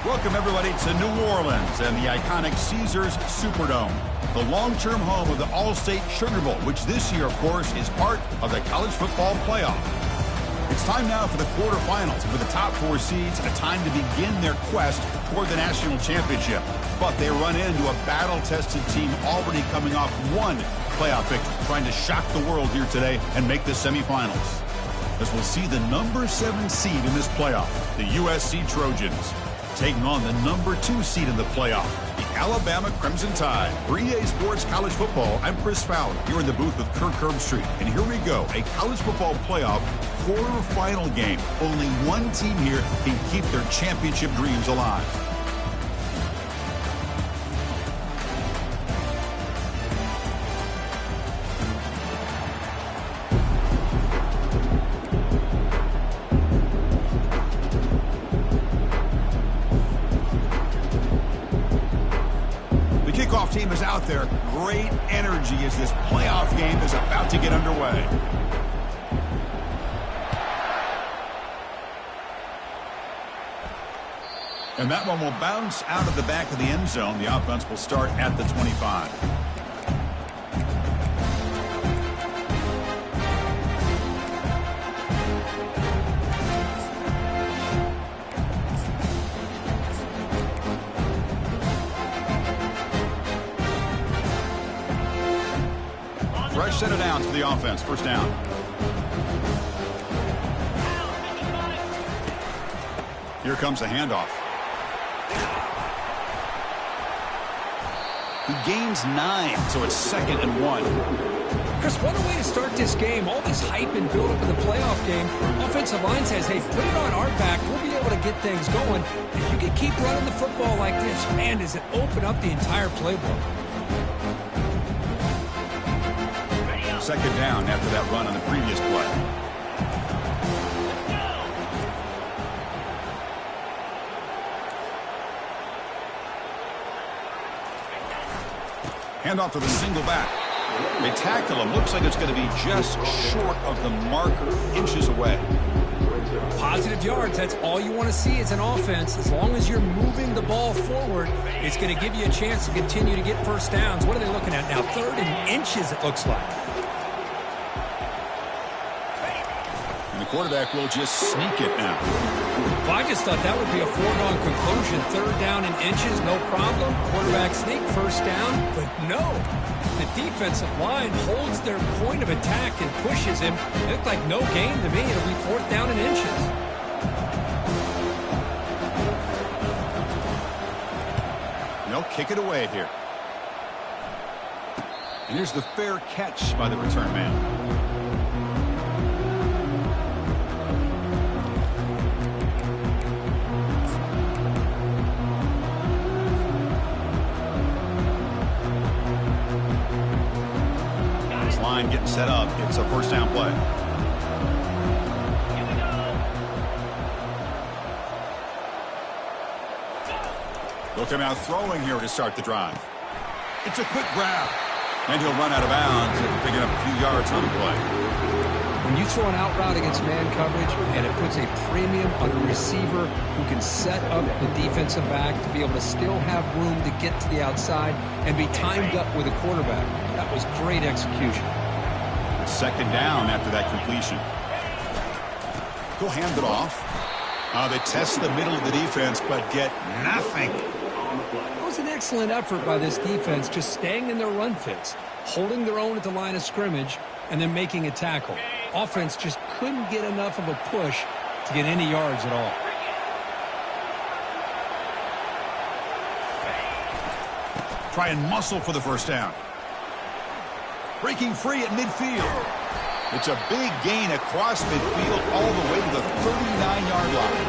Welcome, everybody, to New Orleans and the iconic Caesars Superdome, the long-term home of the All-State Sugar Bowl, which this year, of course, is part of the college football playoff. It's time now for the quarterfinals, and for the top four seeds, a time to begin their quest toward the national championship. But they run into a battle-tested team already coming off one playoff victory, trying to shock the world here today and make the semifinals. As we'll see the number 7 seed in this playoff, the USC Trojans, taking on the number 2 seed in the playoff, the Alabama Crimson Tide. For EA Sports College Football, I'm Chris Fowler, here in the booth with Kirk Herbstreit. And here we go, a college football playoff quarterfinal game. Only one team here can keep their championship dreams alive. Team is out there. Great energy as this playoff game is about to get underway. And that one will bounce out of the back of the end zone. The offense will start at the 25. Fresh set of downs for the offense. First down. Here comes the handoff. He gains 9, so it's 2nd and 1. Chris, what a way to start this game. All this hype and build up in the playoff game. Offensive line says, hey, put it on our back. We'll be able to get things going. If you can keep running the football like this, man, does it open up the entire playbook. 2nd down after that run on the previous play. Handoff to the single back. They tackle him. Looks like it's going to be just short of the marker, inches away. Positive yards, that's all you want to see as an offense. As long as you're moving the ball forward, it's going to give you a chance to continue to get first downs. What are they looking at now? 3rd and inches, it looks like. And the quarterback will just sneak it now. Well, I just thought that would be a foregone conclusion. 3rd down and inches, no problem. Quarterback sneak, first down. But no, the defensive line holds their point of attack and pushes him. It looked like no gain to me. It'll be 4th down and inches. They'll kick it away here. And here's the fair catch by the return man. Line getting set up. It's a first down play. They'll come out throwing here to start the drive. It's a quick grab. And he'll run out of bounds after picking up a few yards on the play. When you throw an out route against man coverage and it puts a premium on a receiver who can set up the defensive back to be able to still have room to get to the outside and be timed up with a quarterback, that was great execution. 2nd down after that completion. He'll hand it off. They test the middle of the defense, but get nothing. It was an excellent effort by this defense, just staying in their run fits, holding their own at the line of scrimmage, and then making a tackle. Offense just couldn't get enough of a push to get any yards at all. Try and muscle for the first down. Breaking free at midfield. It's a big gain across midfield all the way to the 39-yard line.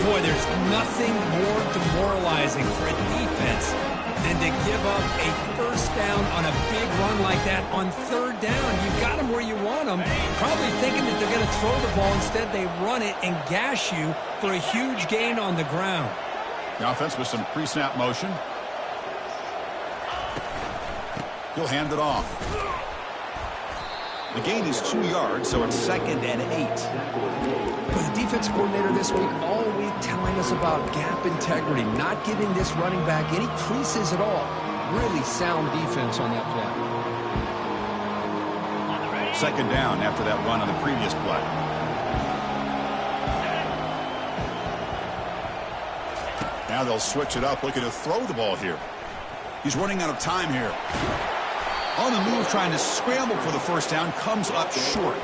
Boy, there's nothing more demoralizing for a defense than to give up a first down on a big run like that on 3rd down. You got them where you want them. Probably thinking that they're going to throw the ball. Instead, they run it and gash you for a huge gain on the ground. The offense with some pre-snap motion. He'll hand it off. The gain is 2 yards, so it's 2nd and 8. But the defensive coordinator this week all week telling us about gap integrity, not giving this running back any creases at all. Really sound defense on that play. Second down after that run on the previous play. Now they'll switch it up, looking to throw the ball here. He's running out of time here. On the move, trying to scramble for the first down, comes up short.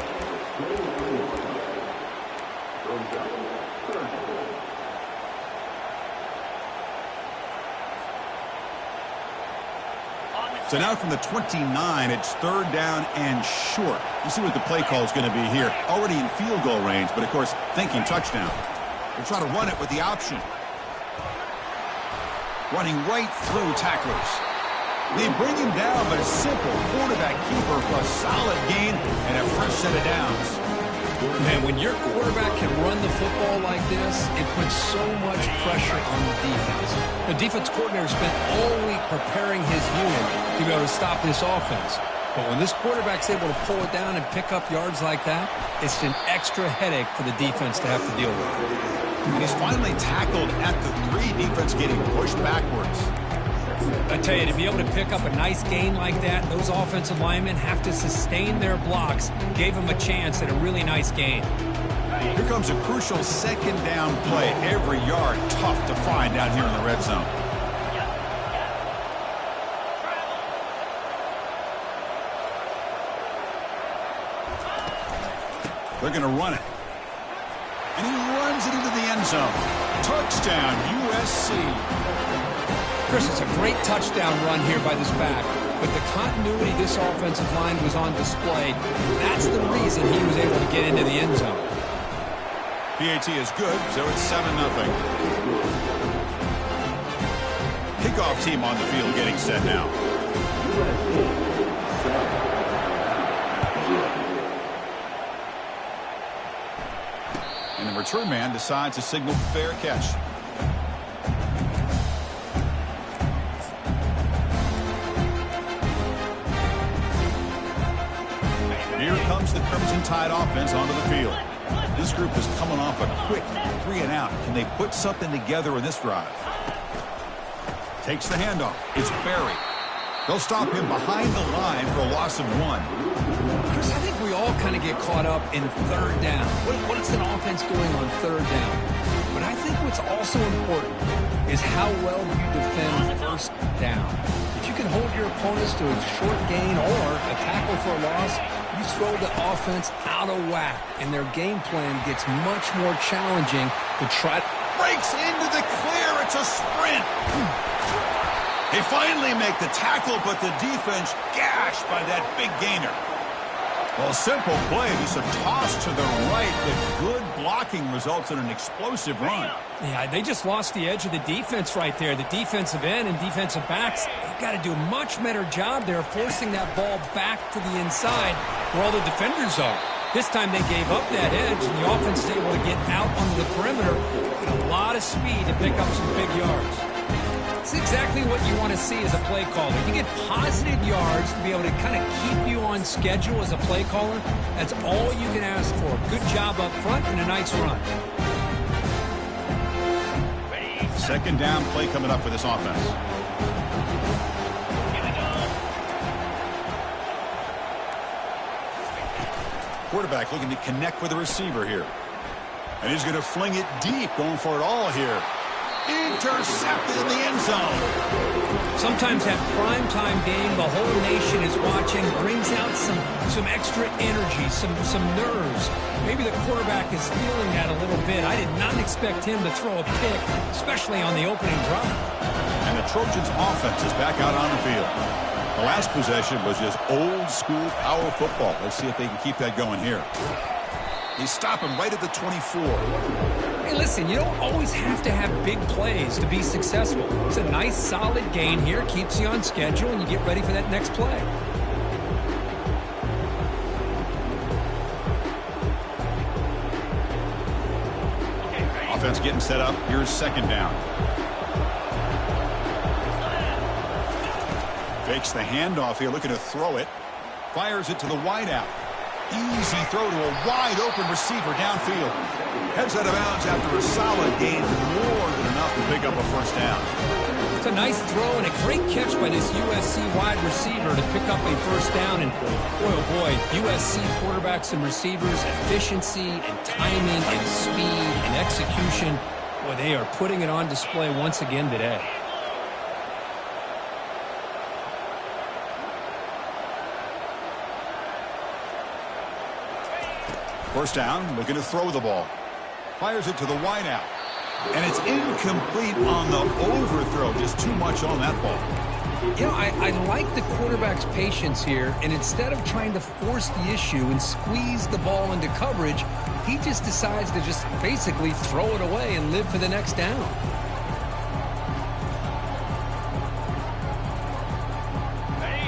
So now from the 29, it's third down and short. You see what the play call is going to be here. Already in field goal range, but of course, thinking touchdown. They'll try to run it with the option. Running right through tacklers. They bring him down, but a simple quarterback keeper for a solid gain and a fresh set of downs. Man, when your quarterback can run the football like this, it puts so much pressure on the defense. The defense coordinator spent all week preparing his unit to be able to stop this offense. But when this quarterback's able to pull it down and pick up yards like that, it's an extra headache for the defense to have to deal with. And he's finally tackled at the 3, defense getting pushed backwards. I tell you, to be able to pick up a nice gain like that, those offensive linemen have to sustain their blocks. Gave them a chance at a really nice gain. Here comes a crucial second down play. Every yard tough to find down here in the red zone. They're going to run it. And he runs it into the end zone. Touchdown, USC. Chris, it's a great touchdown run here by this back, but the continuity this offensive line was on display. That's the reason he was able to get into the end zone. PAT is good, so it's 7-0. Kickoff team on the field getting set now. And the return man decides to signal fair catch. Here comes the Crimson Tide offense onto the field. This group is coming off a quick 3-and-out. Can they put something together in this drive? Takes the handoff. It's Barry. They'll stop him behind the line for a loss of 1. Chris, I think we all kind of get caught up in third down. What's an offense doing on third down? But I think what's also important is how well you defend first down. If you can hold your opponents to a short gain or a tackle for a loss, you throw the offense out of whack, and their game plan gets much more challenging to try. Breaks into the clear. It's a sprint. They finally make the tackle, but the defense gashed by that big gainer. Well, simple play, just a toss to the right, but good blocking results in an explosive run. Yeah, they just lost the edge of the defense right there. The defensive end and defensive backs, they've got to do a much better job there forcing that ball back to the inside where all the defenders are. This time they gave up that edge, and the offense is able to get out onto the perimeter with a lot of speed to pick up some big yards. It's exactly what you want to see as a play caller. You get positive yards to be able to kind of keep you on schedule as a play caller. That's all you can ask for. Good job up front and a nice run. Second down play coming up for this offense. Quarterback looking to connect with the receiver here. And he's going to fling it deep, going for it all here. Intercepted in the end zone. Sometimes that primetime game, the whole nation is watching, brings out some extra energy, some nerves. Maybe the quarterback is feeling that a little bit. I did not expect him to throw a pick, especially on the opening drive. And the Trojans' offense is back out on the field. The last possession was just old-school power football. Let's see if they can keep that going here. They stop him right at the 24. Hey, listen, you don't always have to have big plays to be successful. It's a nice, solid gain here. Keeps you on schedule, and you get ready for that next play. Offense getting set up. Here's second down. Fakes the handoff here, looking to throw it. Fires it to the wideout. Easy throw to a wide-open receiver downfield. Heads out of bounds after a solid gain, more than enough to pick up a first down. It's a nice throw and a great catch by this USC wide receiver to pick up a first down. And boy, oh boy, USC quarterbacks and receivers, efficiency and timing and speed and execution. Boy, they are putting it on display once again today. First down, looking to throw the ball. Fires it to the wide out. And it's incomplete on the overthrow. Just too much on that ball. You know, I like the quarterback's patience here. And instead of trying to force the issue and squeeze the ball into coverage, he just decides to just basically throw it away and live for the next down.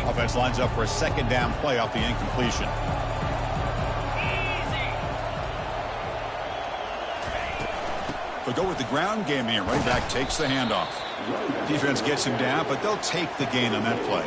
Offense lines up for a second down play off the incompletion. They'll go with the ground game here. Running back takes the handoff. Defense gets him down, but they'll take the gain on that play.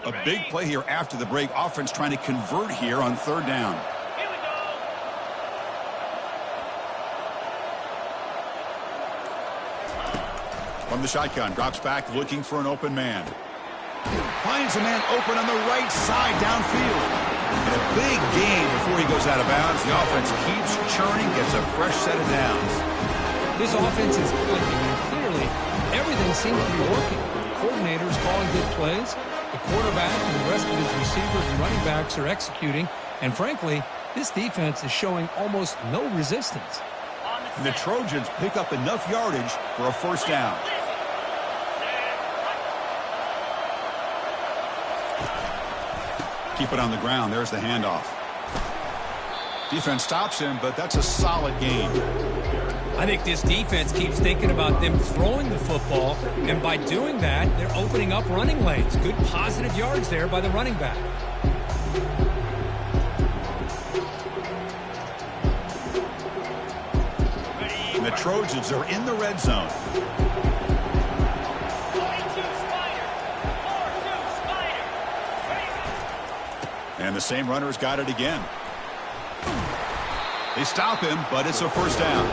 A big play here after the break. Offense trying to convert here on third down. Here we go. From the shotgun, drops back looking for an open man. Finds a man open on the right side downfield. And a big gain before he goes out of bounds. The offense keeps churning, gets a fresh set of downs. This offense is clicking, and clearly everything seems to be working. The coordinator's calling good plays. The quarterback and the rest of his receivers and running backs are executing. And frankly, this defense is showing almost no resistance. And the Trojans pick up enough yardage for a first down. Keep it on the ground. There's the handoff. Defense stops him, but that's a solid gain. I think this defense keeps thinking about them throwing the football, and by doing that, they're opening up running lanes. Good positive yards there by the running back. And the Trojans are in the red zone. And the same runner's got it again. They stop him, but it's a first down.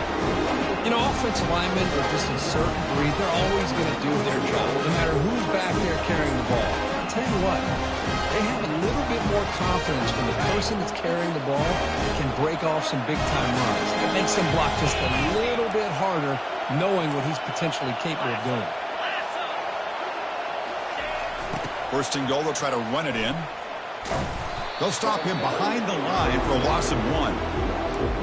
You know, offensive linemen are just a certain breed. They're always going to do their job, no matter who's back there carrying the ball. I'll tell you what, they have a little bit more confidence when the person that's carrying the ball can break off some big-time runs. It makes them block just a little bit harder, knowing what he's potentially capable of doing. First and goal, they'll try to run it in. They'll stop him behind the line for a loss of 1.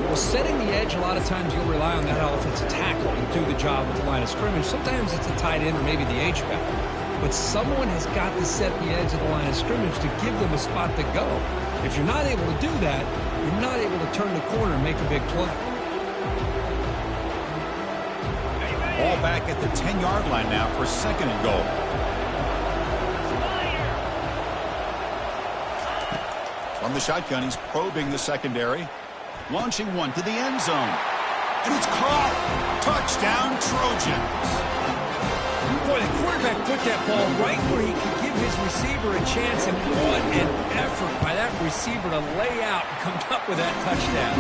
Well, setting the edge, a lot of times you'll rely on that offensive tackle to do the job at the line of scrimmage. Sometimes it's a tight end or maybe the H-back. But someone has got to set the edge of the line of scrimmage to give them a spot to go. If you're not able to do that, you're not able to turn the corner and make a big play. Ball back at the 10-yard line now for second and goal. From the shotgun, he's probing the secondary. Launching one to the end zone. And it's caught. Touchdown, Trojans. Boy, the quarterback put that ball right where he could give his receiver a chance, and what an effort by that receiver to lay out and come up with that touchdown.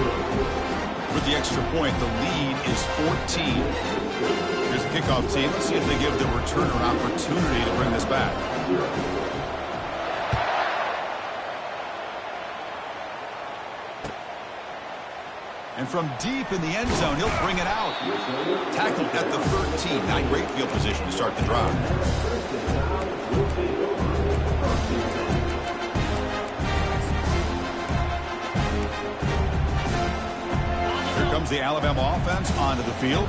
With the extra point, the lead is 14. Here's the kickoff team. Let's see if they give the returner an opportunity to bring this back. And from deep in the end zone, he'll bring it out. Tackled at the 13. Not great field position to start the drive. Here comes the Alabama offense onto the field.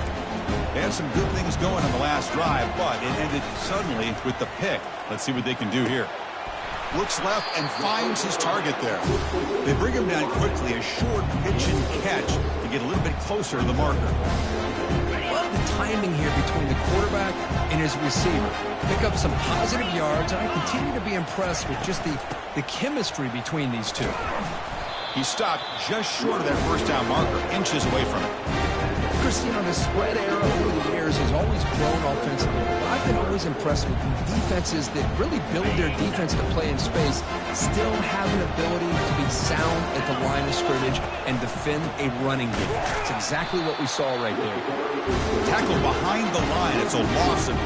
They had some good things going on the last drive, but it ended suddenly with the pick. Let's see what they can do here. Looks left and finds his target there. They bring him down quickly, a short pitch and catch to get a little bit closer to the marker. Love the timing here between the quarterback and his receiver. Pick up some positive yards, and I continue to be impressed with just the chemistry between these two. He stopped just short of that first down marker, inches away from it. Chris, you know, the spread era over the years has always grown offensively. But I've been always impressed with defenses that really build their defense to play in space, still have an ability to be sound at the line of scrimmage and defend a running game. It's exactly what we saw right there. Tackle behind the line. It's a loss of 2.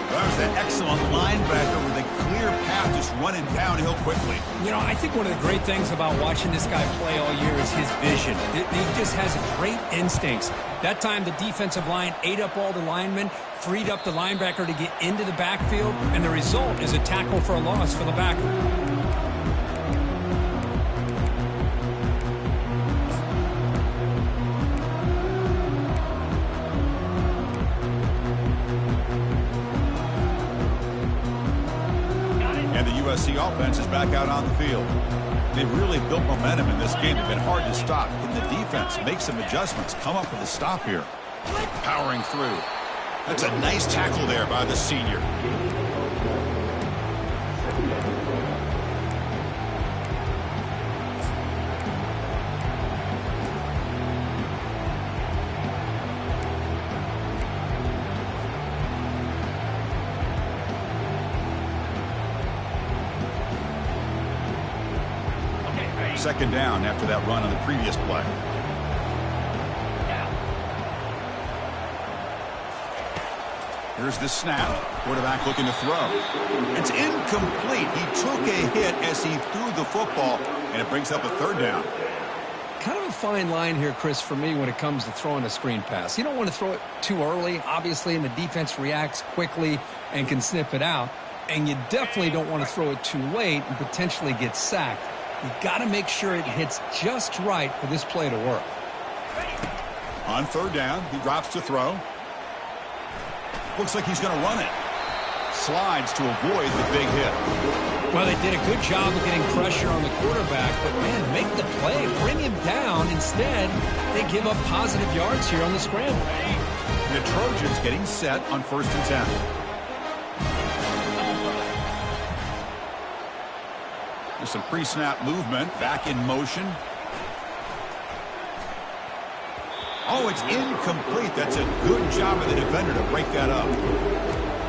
That was that excellent linebacker with a clear path just running downhill quickly. You know, I think one of the great things about watching this guy play all year is his vision. He just has great instincts. That time the defensive line ate up all the linemen, freed up the linebacker to get into the backfield, and the result is a tackle for a loss for the backer. And the USC offense is back out on the field. They've really built momentum in this game. They've been hard to stop. Can the defense make some adjustments, come up with a stop here? Powering through. That's a nice tackle there by the senior. Second down after that run on the previous play. Here's the snap. Quarterback looking to throw. It's incomplete. He took a hit as he threw the football, and it brings up a third down. Kind of a fine line here, Chris, for me when it comes to throwing a screen pass. You don't want to throw it too early, obviously, and the defense reacts quickly and can sniff it out. And you definitely don't want to throw it too late and potentially get sacked. You got to make sure it hits just right for this play to work. On third down, he drops to throw. Looks like he's going to run it. Slides to avoid the big hit. Well, they did a good job of getting pressure on the quarterback, but, man, make the play, bring him down. Instead, they give up positive yards here on the scramble. The Trojans getting set on 1st and 10. There's some pre-snap movement, back in motion. Oh, it's incomplete. That's a good job of the defender to break that up.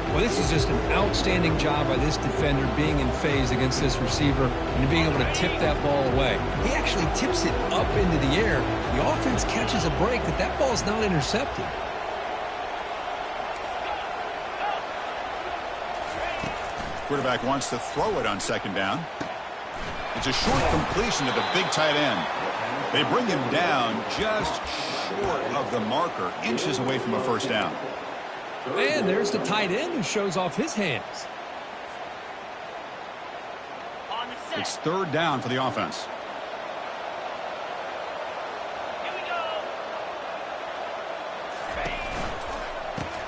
Well, this is just an outstanding job by this defender being in phase against this receiver and being able to tip that ball away. He actually tips it up into the air. The offense catches a break, but that ball's not intercepted. Quarterback wants to throw it on second down. It's a short completion to the big tight end. They bring him down just short of the marker, inches away from a first down. And there's the tight end who shows off his hands. It's third down for the offense.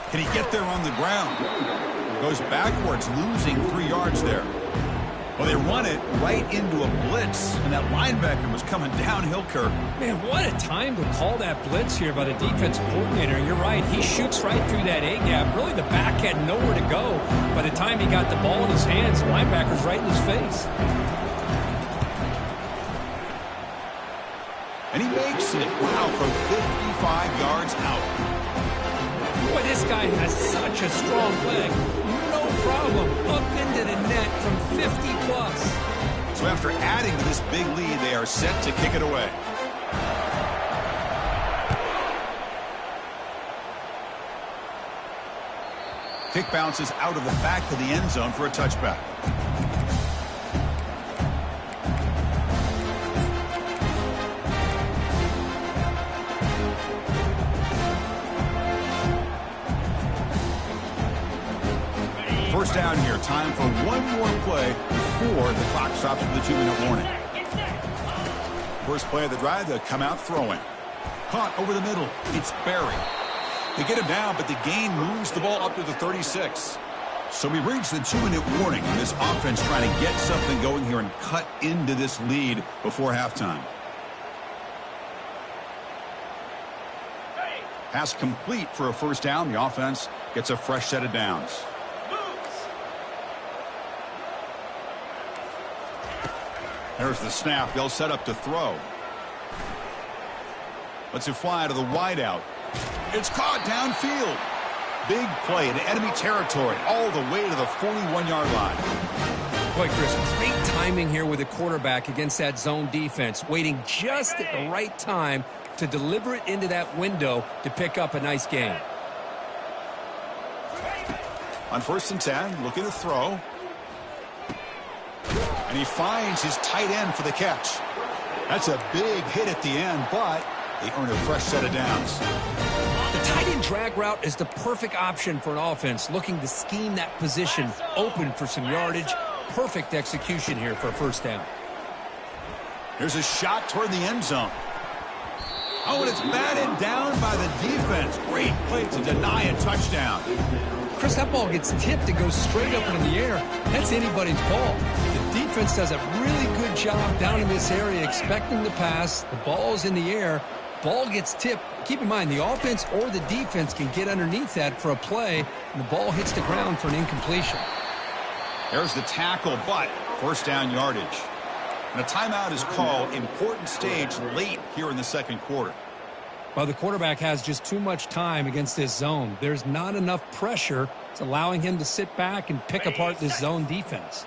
Can he get there on the ground? Goes backwards, losing 3 yards there. Well, they run it right into a blitz, and that linebacker was coming downhill, Kirk. Man, what a time to call that blitz here by the defensive coordinator. You're right. He shoots right through that A-gap. Really, the back had nowhere to go. By the time he got the ball in his hands, the linebacker's right in his face. And he makes it, wow, from 55 yards out. Boy, this guy has such a strong leg. No problem. Up into the net from 50-plus. So after adding to this big lead, they are set to kick it away. Kick bounces out of the back of the end zone for a touchback. First down here. Time for one more play before the clock stops with a 2-minute warning. First play of the drive, they'll come out throwing. Caught over the middle. It's Barry. They get him down, but the gain moves the ball up to the 36. So we've reached the 2-minute warning. This offense trying to get something going here and cut into this lead before halftime. Pass complete for a first down. The offense gets a fresh set of downs. There's the snap. They'll set up to throw. Lets it fly to the wideout. It's caught downfield. Big play in enemy territory all the way to the 41-yard line. Boy, Chris, great timing here with the quarterback against that zone defense, waiting just at the right time to deliver it into that window to pick up a nice gain. On 1st and 10, looking to throw. And he finds his tight end for the catch. That's a big hit at the end, but they earn a fresh set of downs. The tight end drag route is the perfect option for an offense looking to scheme that position open for some yardage. Perfect execution here for a first down. Here's a shot toward the end zone. Oh, and it's batted down by the defense. Great play to deny a touchdown. Chris, that ball gets tipped and goes straight up into the air. That's anybody's ball. The defense does a really good job down in this area expecting the pass. The ball's in the air. Ball gets tipped. Keep in mind, the offense or the defense can get underneath that for a play, and the ball hits the ground for an incompletion. There's the tackle, but first down yardage. And a timeout is called. Important stage late here in the second quarter. Well, the quarterback has just too much time against this zone. There's not enough pressure. It's allowing him to sit back and pick apart this zone defense.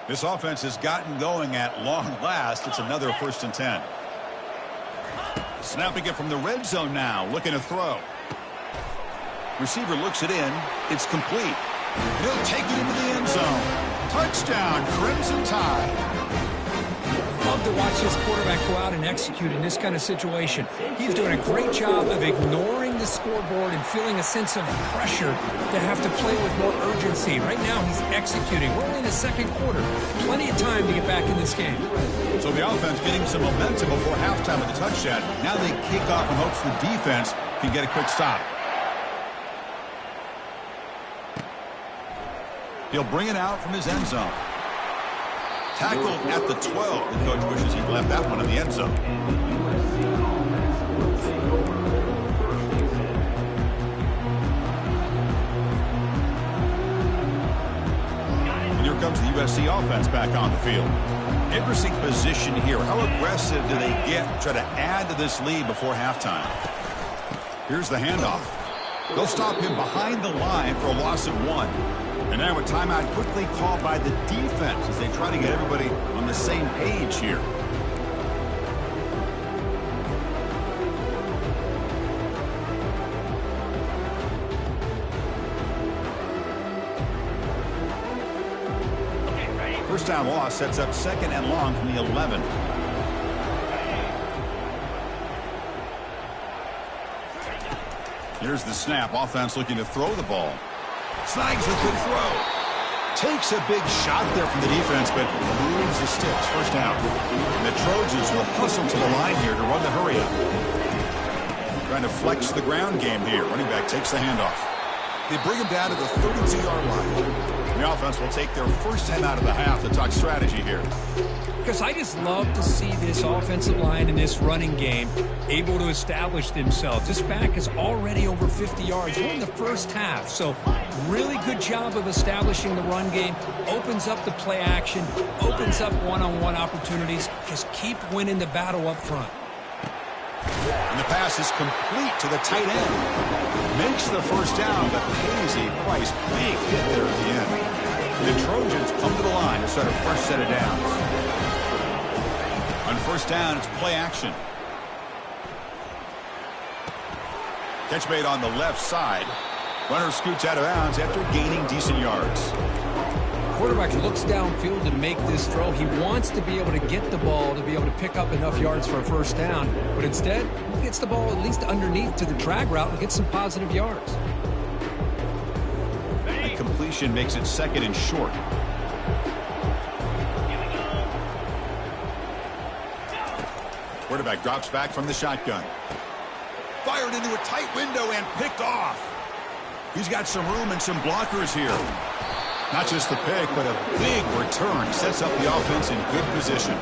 This offense has gotten going at long last. It's another 1st and 10. Snapping it from the red zone now, looking to throw. Receiver looks it in. It's complete. And he'll take it into the end zone. Touchdown, Crimson Tide. Love to watch this quarterback go out and execute in this kind of situation. He's doing a great job of ignoring the scoreboard and feeling a sense of pressure to have to play with more urgency. Right now, he's executing. We're only in the second quarter. Plenty of time to get back in this game. So the offense getting some momentum before halftime with the touchdown. Now they kick off in hopes the defense can get a quick stop. He'll bring it out from his end zone. Tackled at the 12. The coach wishes he'd left that one in the end zone. And here comes the USC offense back on the field. Interesting position here. How aggressive do they get to try to add to this lead before halftime? Here's the handoff. They'll stop him behind the line for a loss of 1. And now a timeout quickly called by the defense as they try to get everybody on the same page here. First down loss sets up 2nd and long from the 11. Here's the snap. Offense looking to throw the ball. Snags a good throw. Takes a big shot there from the defense, but moves the sticks. First down. And the Trojans will hustle to the line here to run the hurry up. Trying to flex the ground game here. Running back takes the handoff. They bring him down to the 32-yard line. The offense will take their first time out of the half to talk strategy here. Because I just love to see this offensive line in this running game able to establish themselves. This back is already over 50 yards. We're in the first half, so really good job of establishing the run game. Opens up the play action, opens up one-on-one opportunities. Just keep winning the battle up front. And the pass is complete to the tight end. Makes the first down, but pays a price. Big hit there at the end. The Trojans come to the line to start a fresh set of downs. On first down, it's play action. Catch made on the left side. Runner scoots out of bounds after gaining decent yards. Quarterback looks downfield to make this throw. He wants to be able to get the ball to be able to pick up enough yards for a first down. But instead, he gets the ball at least underneath to the drag route and gets some positive yards. A completion makes it 2nd and short. Quarterback drops back from the shotgun. fired into a tight window and picked off. He's got some room and some blockers here. Not just the pick, but a big return sets up the offense in good position.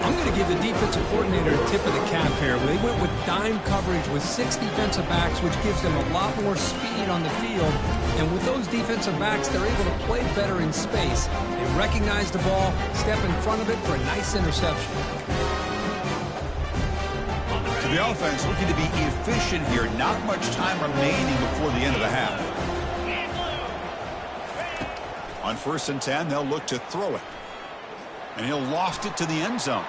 I'm going to give the defensive coordinator a tip of the cap here. They went with dime coverage with 6 defensive backs, which gives them a lot more speed on the field. And with those defensive backs, they're able to play better in space. They recognize the ball, step in front of it for a nice interception. To the offense, looking to be efficient here. Not much time remaining before the end of the half. On 1st and 10, they'll look to throw it. And he'll loft it to the end zone.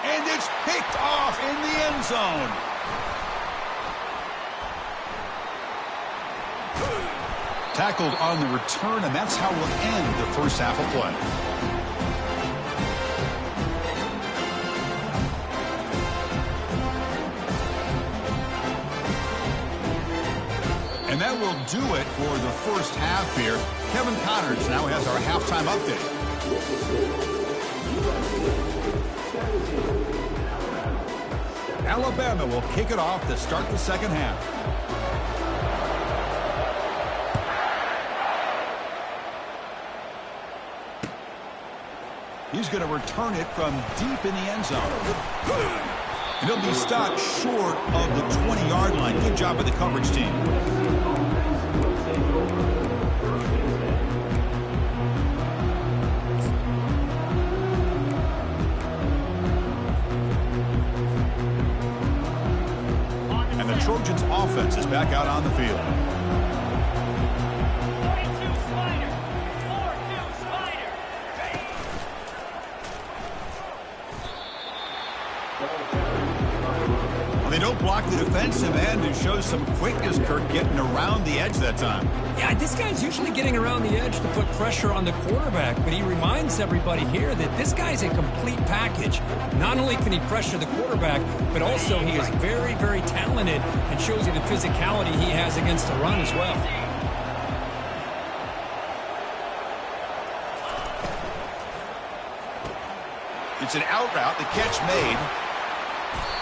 And it's picked off in the end zone. Tackled on the return, and that's how we'll end the first half of play. And that will do it for the first half here. Kevin Connors now has our halftime update. Alabama will kick it off to start the second half. He's going to return it from deep in the end zone. And he'll be stopped short of the 20-yard line. Good job by the coverage team. And the Trojans' offense is back out on the field. They don't block the defensive end and show some quickness, Kirk, getting around the edge that time. Yeah, this guy's usually getting around the edge to put pressure on the quarterback, but he reminds everybody here that this guy's a complete package. Not only can he pressure the quarterback, but also he is very, very talented and shows you the physicality he has against the run as well. It's an out route, the catch made.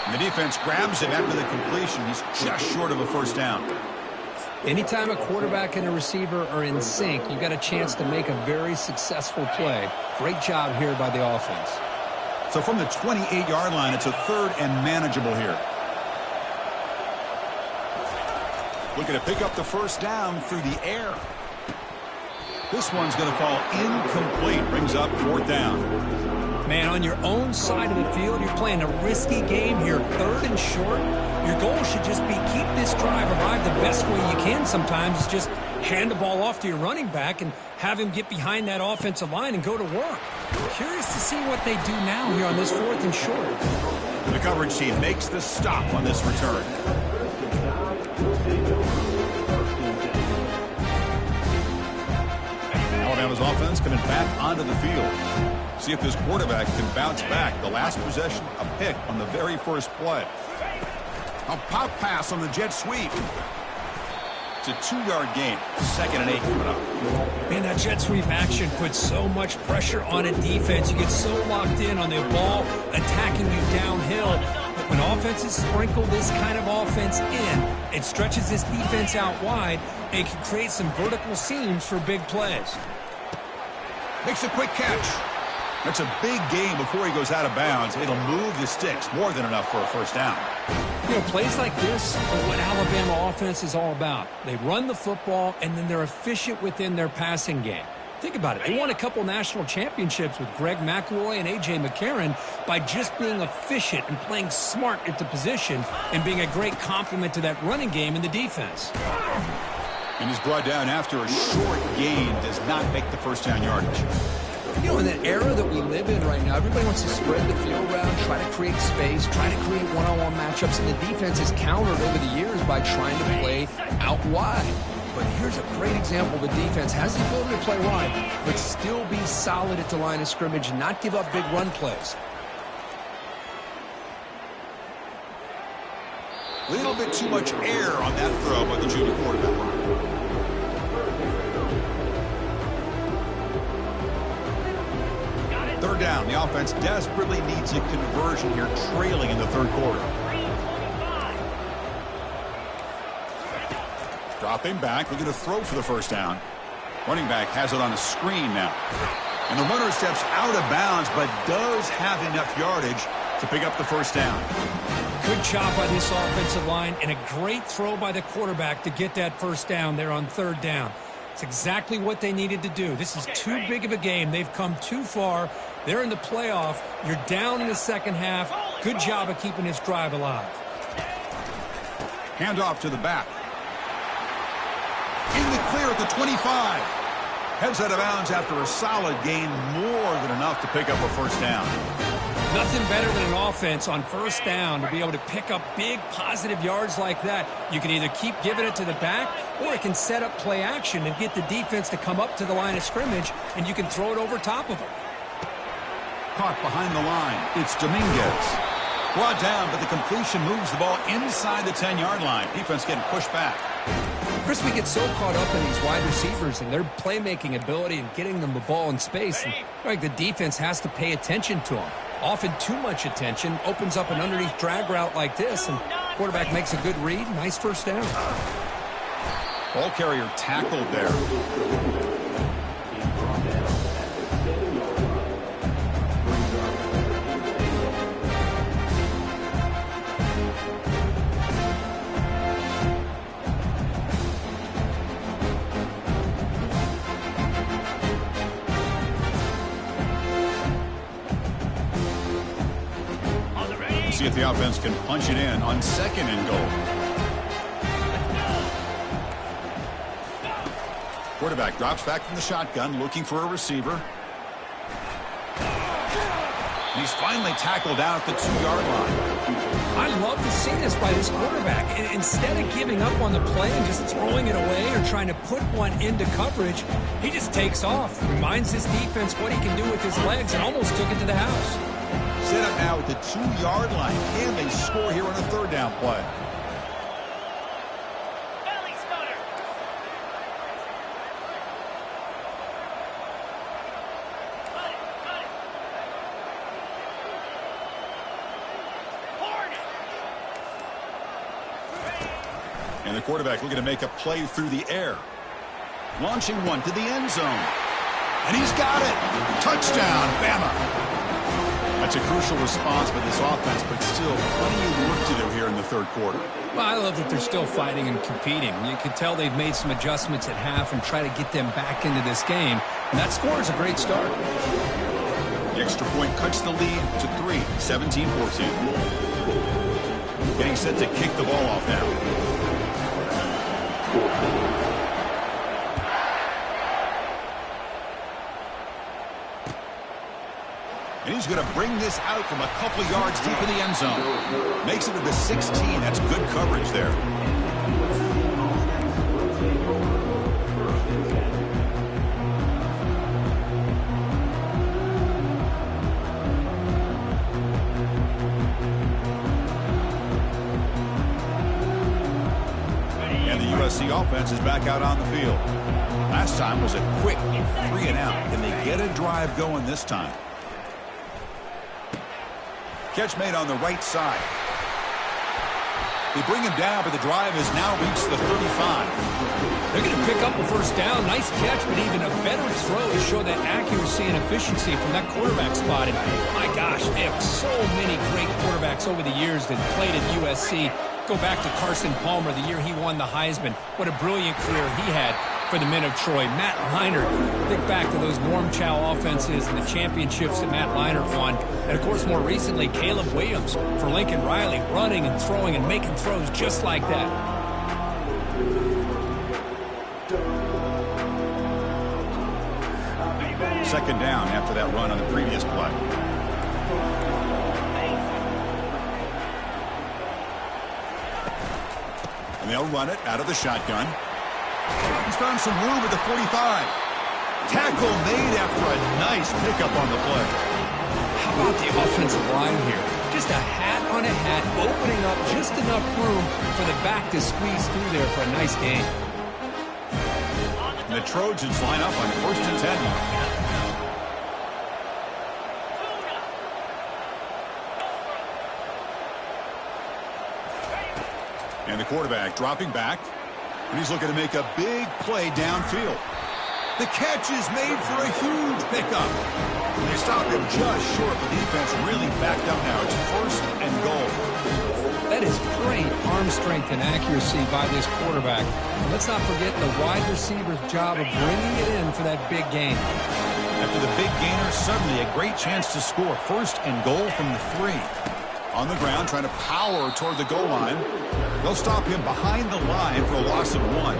And the defense grabs him after the completion. He's just short of a first down. Anytime a quarterback and a receiver are in sync, you got a chance to make a very successful play. Great job here by the offense. So from the 28-yard line, it's a 3rd and manageable here. Looking to pick up the first down through the air. This one's going to fall incomplete. Brings up 4th down. Man, on your own side of the field, you're playing a risky game here, 3rd and short. Your goal should just be keep this drive alive the best way you can sometimes. Is just hand the ball off to your running back and have him get behind that offensive line and go to work. Curious to see what they do now here on this 4th and short. The coverage team makes the stop on this return. Alabama's offense coming back onto the field. See if this quarterback can bounce back. The last possession, a pick on the very first play. A pop pass on the jet sweep. It's a 2-yard gain. 2nd and 8 coming up. Man, that jet sweep action puts so much pressure on a defense. You get so locked in on the ball attacking you downhill. But when offenses sprinkle this kind of offense in, it stretches this defense out wide and can create some vertical seams for big plays. Makes a quick catch. That's a big gain before he goes out of bounds. It'll move the sticks. More than enough for a first down. You know, plays like this are what Alabama offense is all about. They run the football, and then they're efficient within their passing game. Think about it. They won a couple national championships with Greg McElroy and A.J. McCarron by just being efficient and playing smart at the position and being a great complement to that running game in the defense. And he's brought down after a short gain. Does not make the first down yardage. You know, in the era that we live in right now, everybody wants to spread the field around, try to create space, try to create one-on-one matchups, and the defense is countered over the years by trying to play out wide. But here's a great example. The defense has the ability to play wide, but still be solid at the line of scrimmage and not give up big run plays. A little bit too much air on that throw by the junior quarterback. Third down. The offense desperately needs a conversion here, trailing in the third quarter. Dropping back, looking to throw for the first down. Running back has it on a screen now. And the runner steps out of bounds, but does have enough yardage to pick up the first down. Good job by this offensive line, and a great throw by the quarterback to get that first down there on third down. It's exactly what they needed to do. This is too big of a game. They've come too far. They're in the playoff. You're down in the second half. Good job of keeping this drive alive. Hand off to the back. In the clear at the 25. Heads out of bounds after a solid gain, more than enough to pick up a first down. Nothing better than an offense on first down to be able to pick up big positive yards like that. You can either keep giving it to the back, or it can set up play action and get the defense to come up to the line of scrimmage, and you can throw it over top of them. Caught behind the line. It's Dominguez. Brought down, but the completion moves the ball inside the 10-yard line. Defense getting pushed back. Chris, we get so caught up in these wide receivers and their playmaking ability and getting them the ball in space. And, like, the defense has to pay attention to them. Often too much attention opens up an underneath drag route like this, and quarterback makes a good read. Nice first down. Ball carrier tackled there. See if the offense can punch it in on second and goal. Quarterback drops back from the shotgun, looking for a receiver. And he's finally tackled out at the 2-yard line. I love to see this by this quarterback. And instead of giving up on the play and just throwing it away or trying to put one into coverage, he just takes off, reminds his defense what he can do with his legs, and almost took it to the house. Set up now at the 2-yard line. Can they score here on a third down play? And the quarterback looking to make a play through the air. Launching one to the end zone. And he's got it. Touchdown, Bama. That's a crucial response by this offense, but still plenty of work to do here in the third quarter. Well, I love that they're still fighting and competing. You can tell they've made some adjustments at half and try to get them back into this game. And that score is a great start. The extra point cuts the lead to 3, 17-14. Getting set to kick the ball off now. And he's going to bring this out from a couple of yards deep in the end zone. Makes it to the 16. That's good coverage there. And the USC offense is back out on the field. Last time was a quick 3-and-out. Can they get a drive going this time? Catch made on the right side. They bring him down, but the drive has now reached the 35. They're going to pick up a first down. Nice catch, but even a better throw to show that accuracy and efficiency from that quarterback spot. And my gosh, they have so many great quarterbacks over the years that played at USC. Go back to Carson Palmer, the year he won the Heisman. What a brilliant career he had for the men of Troy. Matt Leinart, think back to those Norm Chow offenses and the championships that Matt Leinart won. And, of course, more recently, Caleb Williams for Lincoln Riley, running and throwing and making throws just like that. Second down after that run on the previous play. And they'll run it out of the shotgun. He's found some room at the 45. Tackle made after a nice pickup on the play. How about the offensive line here? Just a hat on a hat, opening up just enough room for the back to squeeze through there for a nice gain. And the Trojans line up on 1st and 10 now. And the quarterback dropping back. And he's looking to make a big play downfield. The catch is made for a huge pickup. They stop him just short. The defense really backed up now. It's 1st and goal. That is great arm strength and accuracy by this quarterback. And let's not forget the wide receiver's job of bringing it in for that big gain. After the big gainer, suddenly a great chance to score. 1st and goal from the 3. On the ground, trying to power toward the goal line. They'll stop him behind the line for a loss of 1.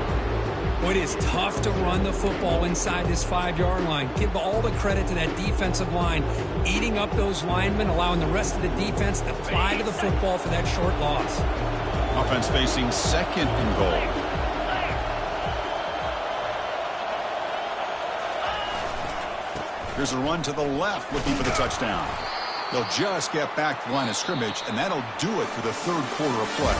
It is tough to run the football inside this 5-yard line. Give all the credit to that defensive line, eating up those linemen, allowing the rest of the defense to fly to the football for that short loss. Offense facing 2nd and goal. Here's a run to the left, looking for the touchdown. They'll just get back to the line of scrimmage, and that'll do it for the 3rd quarter of play.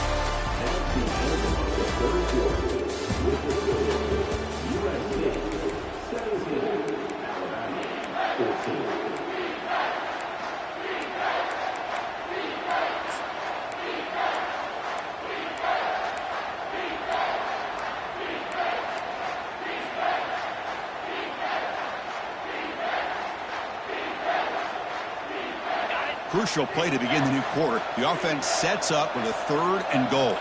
Crucial play to begin the new quarter. The offense sets up with a 3rd and goal.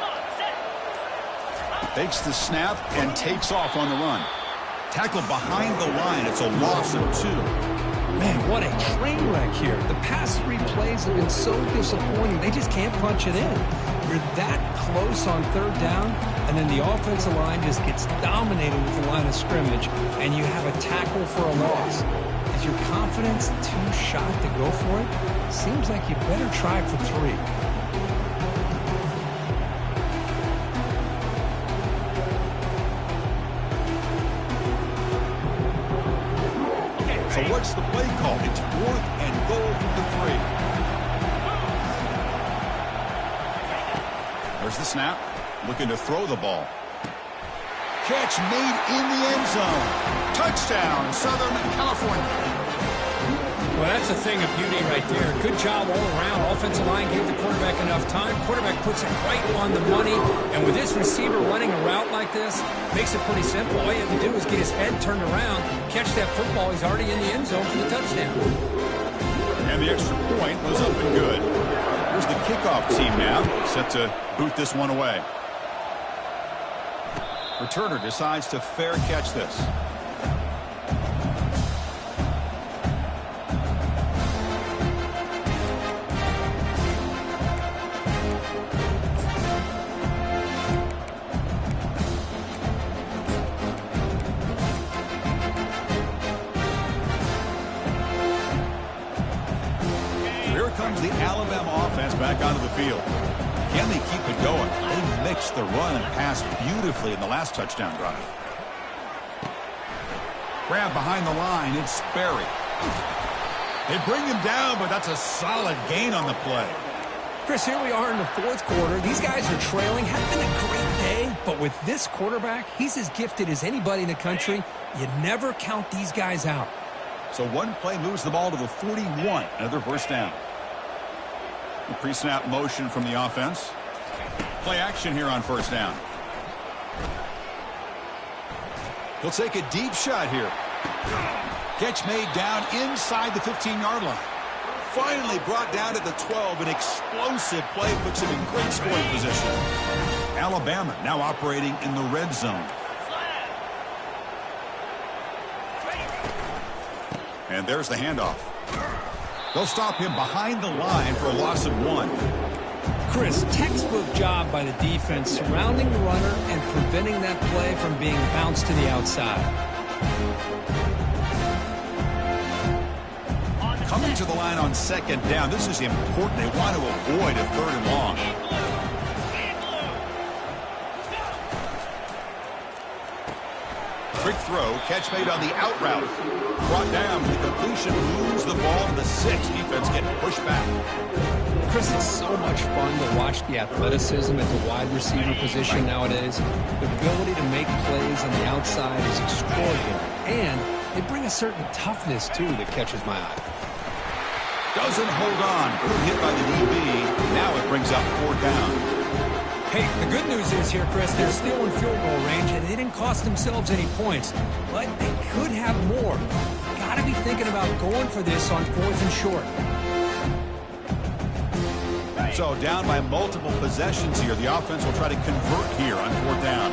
Takes the snap and takes off on the run. Tackled behind the line. It's a loss of 2. Man, what a train wreck here. The past 3 plays have been so disappointing. They just can't punch it in. You're that close on 3rd down, and then the offensive line just gets dominated with the line of scrimmage, and you have a tackle for a loss. Is your confidence too shot to go for it? Seems like you better try for 3. So what's the play call? It's 4th and goal from the 3. There's the snap. Looking to throw the ball. Catch made in the end zone. Touchdown, Southern California. Well, that's a thing of beauty right there. Good job all around. Offensive line gave the quarterback enough time. Quarterback puts it right on the money. And with this receiver running a route like this, makes it pretty simple. All you have to do is get his head turned around, catch that football. He's already in the end zone for the touchdown. And the extra point was up and good. Here's the kickoff team now, set to boot this one away. Returner decides to fair catch this. Comes the Alabama offense back onto the field. Can they keep it going? They mixed the run and pass beautifully in the last touchdown drive. Grab behind the line. It's Sperry. They bring him down, but that's a solid gain on the play. Chris, here we are in the 4th quarter. These guys are trailing. Had been a great day, but with this quarterback, he's as gifted as anybody in the country. You never count these guys out. So one play moves the ball to the 41. Another first down. Pre-snap motion from the offense. Play action here on first down. He'll take a deep shot here. Catch made down inside the 15-yard line. Finally brought down at the 12. An explosive play puts him in great scoring position. Alabama now operating in the red zone. And there's the handoff. They'll stop him behind the line for a loss of 1. Chris, textbook job by the defense surrounding the runner and preventing that play from being bounced to the outside. Coming to the line on 2nd down. This is important. They want to avoid a 3rd and long. Quick throw, catch made on the out route. Brought down with the completion, moves the ball to the 6. Defense getting pushed back. Chris, it's so much fun to watch the athleticism at the wide receiver position nowadays. The ability to make plays on the outside is extraordinary. And they bring a certain toughness, too, that catches my eye. Doesn't hold on. Good hit by the DB. Now it brings up 4th down. Hey, the good news is here, Chris, they're still in field goal range, and they didn't cost themselves any points. But they could have more. Got to be thinking about going for this on 4th and short. So down by multiple possessions here. The offense will try to convert here on 4th down.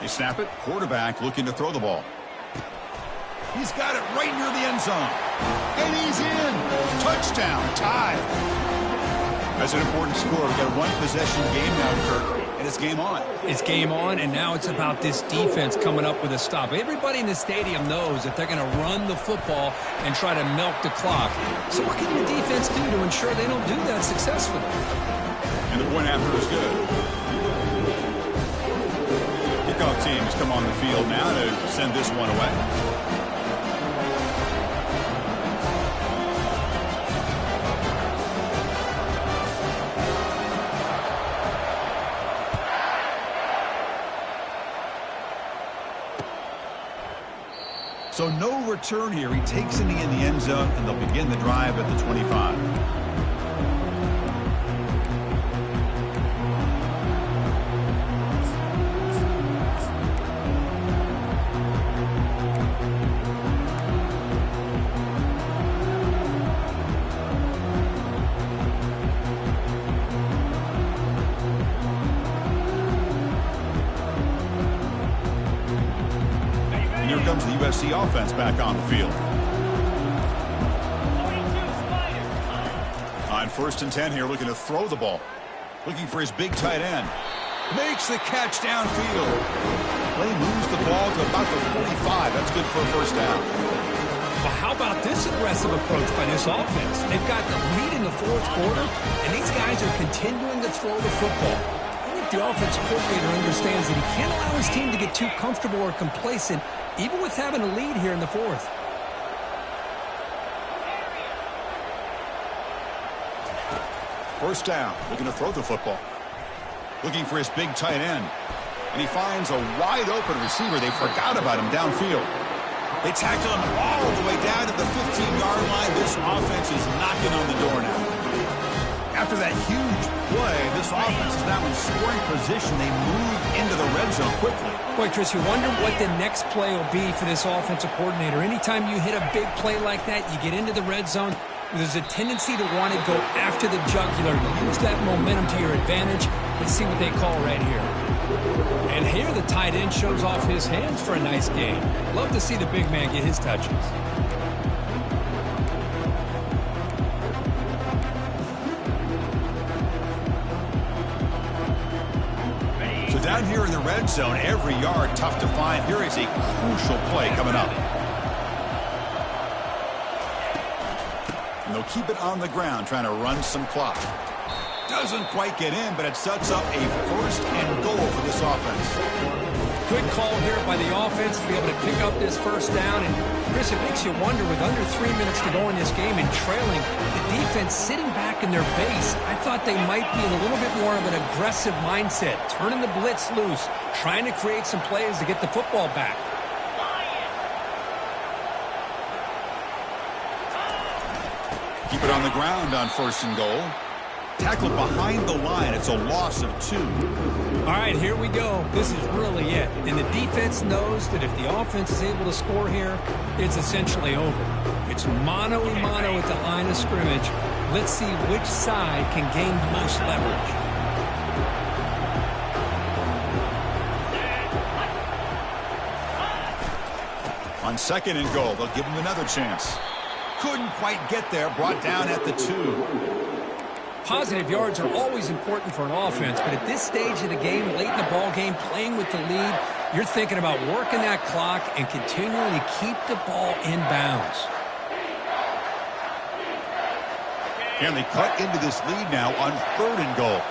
They snap it. Quarterback looking to throw the ball. He's got it right near the end zone. And he's in. Touchdown. Tie. That's an important score. We've got a one-possession game now, Kirk, and it's game on. It's game on, and now it's about this defense coming up with a stop. Everybody in the stadium knows that they're going to run the football and try to milk the clock. So what can the defense do to ensure they don't do that successfully? And the point after is good. Kickoff teams come on the field now to send this one away. So no return here. He takes it in the end zone, and they'll begin the drive at the 25. Comes the USC offense back on the field. On 1st and 10 here, looking to throw the ball. Looking for his big tight end. Makes the catch downfield. Play moves the ball to about the 45. That's good for a 1st down. Well, how about this aggressive approach by this offense? They've got the lead in the 4th quarter, and these guys are continuing to throw the football. The offensive coordinator understands that he can't allow his team to get too comfortable or complacent, even with having a lead here in the 4th. First down, looking to throw the football. Looking for his big tight end. And he finds a wide open receiver. They forgot about him downfield. They tackle him all the way down to the 15-yard line. This offense is knocking on the door now. After that huge play, this offense is now in scoring position. They move into the red zone quickly. Boy, Chris, you wonder what the next play will be for this offensive coordinator. Anytime you hit a big play like that, you get into the red zone, there's a tendency to want to go after the jugular. Use that momentum to your advantage. Let's see what they call right here. And here the tight end shows off his hands for a nice gain. Love to see the big man get his touches. Down here in the red zone, every yard tough to find. Here is a crucial play coming up. And they'll keep it on the ground, trying to run some clock. Doesn't quite get in, but it sets up a 1st and goal for this offense. Good call here by the offense to be able to pick up this 1st down. And, Chris, it makes you wonder, with under 3 minutes to go in this game and trailing, the defense sitting back in their base. I thought they might be in a little bit more of an aggressive mindset, turning the blitz loose, trying to create some plays to get the football back. Keep it on the ground on 1st and goal. Tackled behind the line. It's a loss of 2. All right, here we go. This is really it. And the defense knows that if the offense is able to score here, it's essentially over. It's mano-a-mano at the line of scrimmage. Let's see which side can gain the most leverage. On 2nd and goal, they'll give him another chance. Couldn't quite get there. Brought down at the 2. Positive yards are always important for an offense, but at this stage of the game, late in the ball game, playing with the lead, you're thinking about working that clock and continuing to keep the ball in bounds. And they cut into this lead now on 3rd and goal.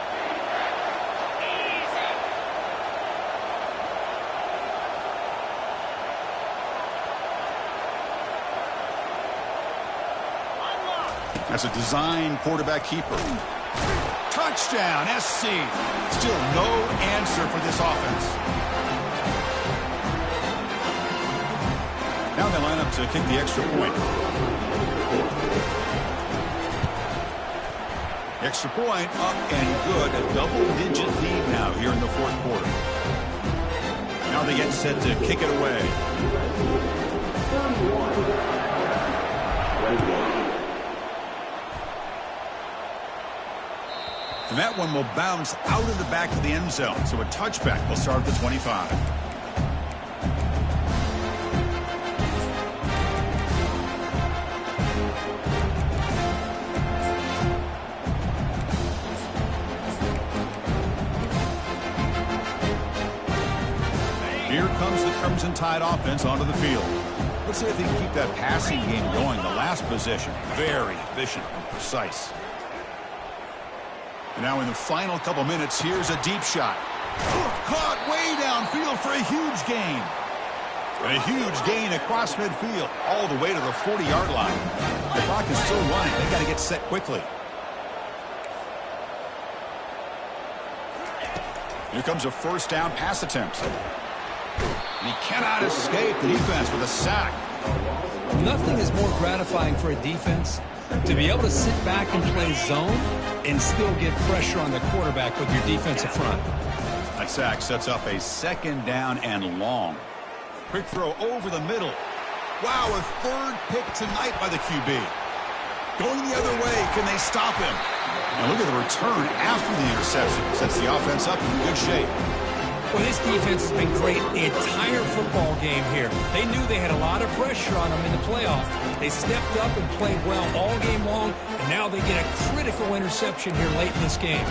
That's a design quarterback keeper. Touchdown, SC. Still no answer for this offense. Now they line up to kick the extra point. Extra point up and good. A double-digit lead now here in the fourth quarter. Now they get set to kick it away. And that one will bounce out of the back of the end zone. So a touchback will start at the 25. Here comes the Crimson Tide offense onto the field. Let's see if they can keep that passing game going. The last possession, very efficient and precise. And now in the final couple minutes, here's a deep shot. Caught way downfield for a huge gain. And a huge gain across midfield, all the way to the 40-yard line. The clock is still running. They got to get set quickly. Here comes a first down pass attempt. And he cannot escape the defense with a sack. Nothing is more gratifying for a defense to be able to sit back and play zone and still get pressure on the quarterback with your defensive front. That sack sets up a second down and long. Quick throw over the middle. Wow, a third pick tonight by the QB. Going the other way, can they stop him? And look at the return after the interception. Sets the offense up in good shape. Well, this defense has been great the entire football game here. They knew they had a lot of pressure on them in the playoff. They stepped up and played well all game long, and now they get a critical interception here late in this game.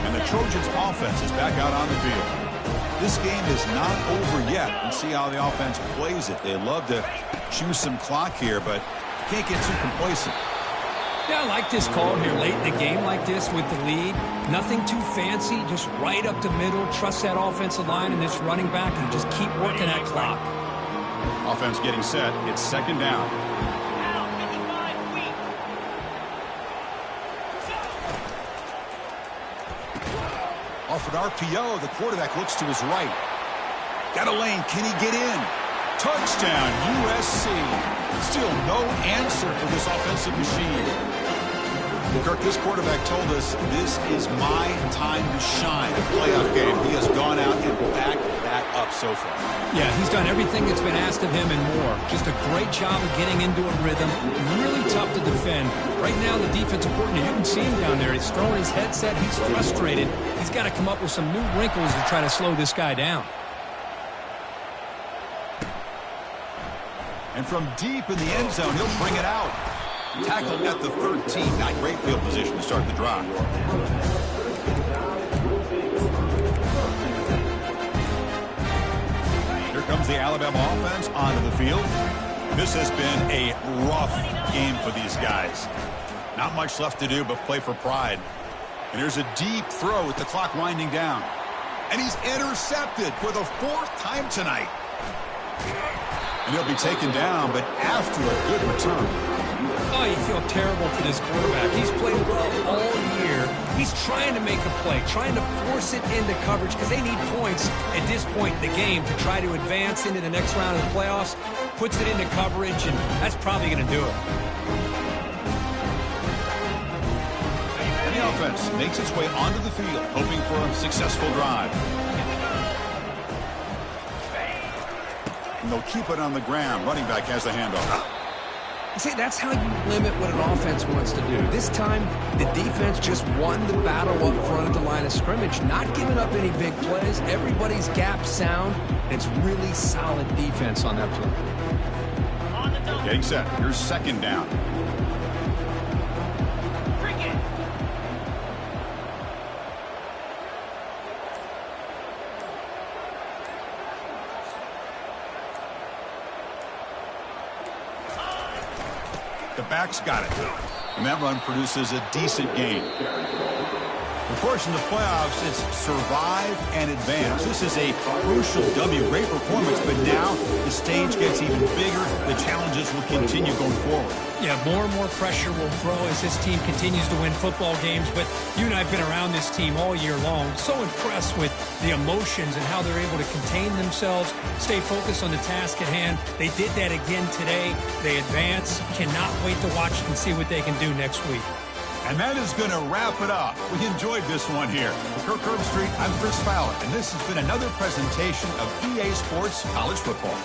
And the Trojans' offense is back out on the field. This game is not over yet. And see how the offense plays it. They love to chew some clock here, but can't get too complacent. Yeah, I like this call here late in the game like this with the lead. Nothing too fancy, just right up the middle. Trust that offensive line and this running back and just keep working that clock. Offense getting set. It's second down. Off an RPO, the quarterback looks to his right. Got a lane. Can he get in? Touchdown, USC. Still no answer for this offensive machine. Kirk, this quarterback told us this is my time to shine. A playoff game. He has gone out and backed that up so far. Yeah, he's done everything that's been asked of him and more. Just a great job of getting into a rhythm. Really tough to defend. Right now, the defensive coordinator, you can see him down there. He's throwing his headset. He's frustrated. He's got to come up with some new wrinkles to try to slow this guy down. And from deep in the end zone, he'll bring it out. Tackled at the 13. Not great field position to start the drive. Here comes the Alabama offense onto the field. This has been a rough game for these guys. Not much left to do but play for pride. And here's a deep throw with the clock winding down. And he's intercepted for the fourth time tonight. And he'll be taken down, but after a good return. Oh, you feel terrible for this quarterback. He's played well all year. He's trying to make a play, trying to force it into coverage because they need points at this point in the game to try to advance into the next round of the playoffs. Puts it into coverage, and that's probably going to do it. And the offense makes its way onto the field, hoping for a successful drive. And they'll keep it on the ground. Running back has the handoff. See, that's how you limit what an offense wants to do. This time, the defense just won the battle up front at the line of scrimmage, not giving up any big plays. Everybody's gap sound. It's really solid defense on that play. Getting set. Here's second down. The back's got it. And that run produces a decent gain. Of course, in the playoffs, it's survive and advance. This is a crucial W. Great performance, but now the stage gets even bigger. The challenges will continue going forward. Yeah, more and more pressure will grow as this team continues to win football games. But you and I have been around this team all year long. So impressed with the emotions and how they're able to contain themselves, stay focused on the task at hand. They did that again today. They advance. Cannot wait to watch and see what they can do next week. And that is going to wrap it up. We enjoyed this one here. For Kirk Herbstreit, I'm Chris Fowler, and this has been another presentation of EA Sports College Football.